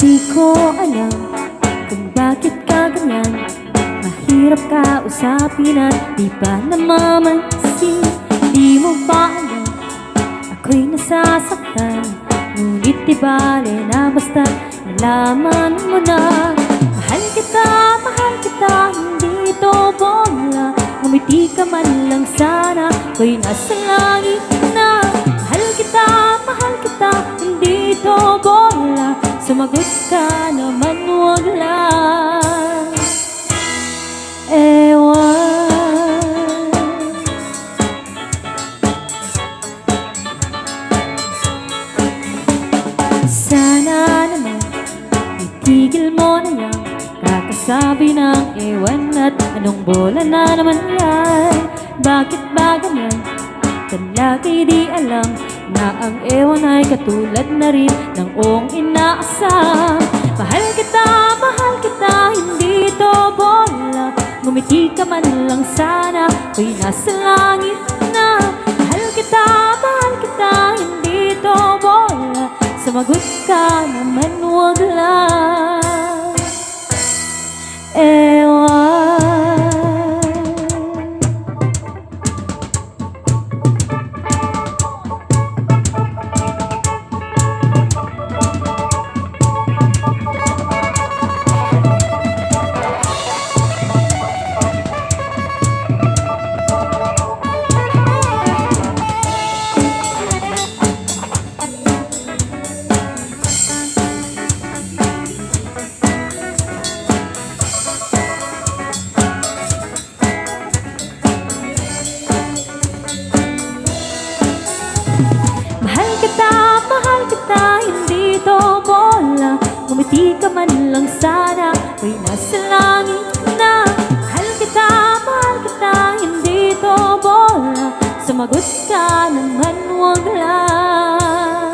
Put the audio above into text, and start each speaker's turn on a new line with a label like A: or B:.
A: Di ko alam kung bakit ka ganyan. Mahirap ka usapin at di pa namamansin. Di mo ba alam ako'y nasasaktan? Ngunit di bale na basta't nalaman mo na. Mahal kita, hindi ito bola. Ngumiti ka man lang sana, ako'y nasa langit na. Mahal kita, hindi ito bola. Sumagot ka naman, wag lang. Ewan. Sana naman itigil mo na yan kakasabi ng ewan. At anong bola na naman yan? Bakit ba ganyan? Talaka'y di alam na ang ewan ay katulad na rin ng ong inaasam. Mahal kita, hindi ito bola. Ngumiti ka man lang sana, ako'y nasa langit na. Mahal kita, hindi ito bola. Sumagot ka naman, wag lang. Ewan. Mahal kita, hindi ito bola. Ngumiti ka man lang sana, ako'y nasa langit na. Mahal kita, hindi ito bola. Sumagot ka naman, wag lang.